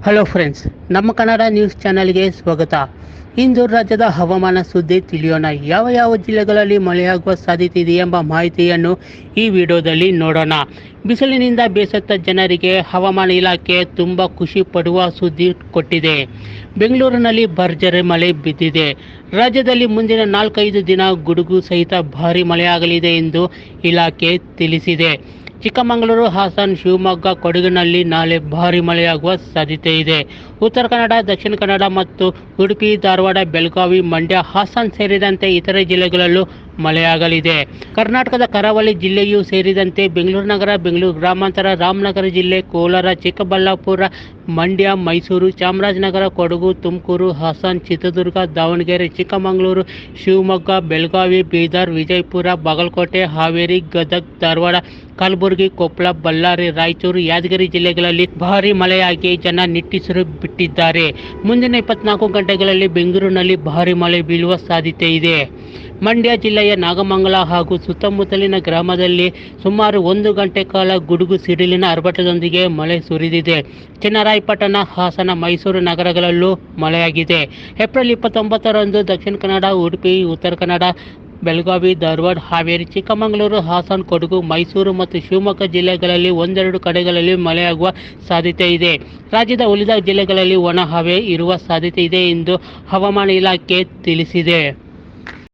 Hello friends, ನಮ್ಮ Kannada news ಚಾನೆಲ್ಗೆ ಸ್ವಾಗತ. ಇಂದು ರಾಜ್ಯದ ಹವಾಮಾನ ಸುದ್ದಿ ತಿಳಿಯೋಣ. ಯಾವ ಯಾವ ಜಿಲ್ಲೆಗಳಲ್ಲಿ ಮಳೆಯಾಗುವ ಸಾಧ್ಯತೆ ಇದೆ ಎಂಬ ಮಾಹಿತಿಯನ್ನು ಈ ವಿಡಿಯೋದಲ್ಲಿ ನೋಡೋಣ. ಬಿಸಿಲಿನಿಂದ ಬೇಸತ್ತ ಜನರಿಗೆ ಹವಾಮಾನ ಇಲಾಖೆ ತುಂಬ ಖುಷಿ ಪಡುವ ಸುದ್ದಿ ಕೊಟ್ಟಿದೆ. ಬೆಂಗಳೂರಿನಲ್ಲಿ ಭರ್ಜರಿ ಮಳೆ ಬಿದ್ದಿದೆ. ರಾಜ್ಯದಲ್ಲಿ ಮುಂದಿನ 4-5 ದಿನ ಗುಡುಗು ಸಹಿತ ಭಾರೀ ಮಳೆಯಾಗಲಿದೆ ಎಂದು ಇಲಾಖೆ ತಿಳಿಸಿದೆ. ಚಿಕ್ಕಮಗಳೂರು, ಹಾಸನ, ಶಿವಮೊಗ್ಗ, ಕೊಡಗಿನಲ್ಲಿ ನಾಳೆ ಭಾರೀ ಮಳೆಯಾಗುವ ಸಾಧ್ಯತೆ ಇದೆ. ಉತ್ತರ ಕನ್ನಡ, ದಕ್ಷಿಣ ಕನ್ನಡ ಮತ್ತು ಉಡುಪಿ, ಧಾರವಾಡ, ಬೆಳಗಾವಿ, ಮಂಡ್ಯ, ಹಾಸನ ಸೇರಿದಂತೆ ಇತರೆ ಜಿಲ್ಲೆಗಳಲ್ಲೂ ಮಳೆಯಾಗಲಿದೆ. ಕರ್ನಾಟಕದ ಕರಾವಳಿ ಜಿಲ್ಲೆಯೂ ಸೇರಿದಂತೆ ಬೆಂಗಳೂರು ನಗರ, ಬೆಂಗಳೂರು ಗ್ರಾಮಾಂತರ, ರಾಮನಗರ ಜಿಲ್ಲೆ, ಕೋಲಾರ, ಚಿಕ್ಕಬಳ್ಳಾಪುರ, ಮಂಡ್ಯ, ಮೈಸೂರು, ಚಾಮರಾಜನಗರ, ಕೊಡಗು, ತುಮಕೂರು, ಹಾಸನ, ಚಿತ್ರದುರ್ಗ, ದಾವಣಗೆರೆ, ಚಿಕ್ಕಮಗಳೂರು, ಶಿವಮೊಗ್ಗ, ಬೆಳಗಾವಿ, ಬೀದರ್, ವಿಜಯಪುರ, ಬಾಗಲಕೋಟೆ, ಹಾವೇರಿ, ಗದಗ, ಧಾರವಾಡ, ಕಲಬುರಗಿ, ಕೊಪ್ಪಳ, ಬಳ್ಳಾರಿ, ರಾಯಚೂರು, ಯಾದಗಿರಿ ಜಿಲ್ಲೆಗಳಲ್ಲಿ ಭಾರೀ ಮಳೆಯಾಗಿ ಜನ ನಿಟ್ಟುಸಿರು ಬಿಟ್ಟಿದ್ದಾರೆ. ಮುಂದಿನ 24 ಗಂಟೆಗಳಲ್ಲಿ ಬೆಂಗಳೂರಿನಲ್ಲಿ ಭಾರೀ ಮಳೆ ಬೀಳುವ ಸಾಧ್ಯತೆ ಇದೆ. ಮಂಡ್ಯ ಜಿಲ್ಲೆಯ ನಾಗಮಂಗಲ ಹಾಗೂ ಸುತ್ತಮುತ್ತಲಿನ ಗ್ರಾಮದಲ್ಲಿ ಸುಮಾರು 1 ಗಂಟೆ ಕಾಲ ಗುಡುಗು ಸಿಡಿಲಿನ ಆರ್ಭಟದೊಂದಿಗೆ ಮಳೆ ಸುರಿದಿದೆ. ಚನ್ನರಾಯಪಟ್ಟಣ, ಹಾಸನ, ಮೈಸೂರು ನಗರಗಳಲ್ಲೂ ಮಳೆಯಾಗಿದೆ. ಏಪ್ರಿಲ್ 29ರಂದು ದಕ್ಷಿಣ ಕನ್ನಡ, ಉಡುಪಿ, ಉತ್ತರ ಕನ್ನಡ, ಬೆಳಗಾವಿ, ಧಾರವಾಡ, ಹಾವೇರಿ, ಚಿಕ್ಕಮಗಳೂರು, ಹಾಸನ, ಕೊಡಗು, ಮೈಸೂರು ಮತ್ತು ಶಿವಮೊಗ್ಗ ಜಿಲ್ಲೆಗಳಲ್ಲಿ ಒಂದೆರಡು ಕಡೆಗಳಲ್ಲಿ ಮಳೆಯಾಗುವ ಸಾಧ್ಯತೆ ಇದೆ. ರಾಜ್ಯದ ಉಳಿದ ಜಿಲ್ಲೆಗಳಲ್ಲಿ ಒಣ ಹವೆ ಇರುವ ಸಾಧ್ಯತೆ ಇದೆ ಎಂದು ಹವಾಮಾನ ಇಲಾಖೆ ತಿಳಿಸಿದೆ.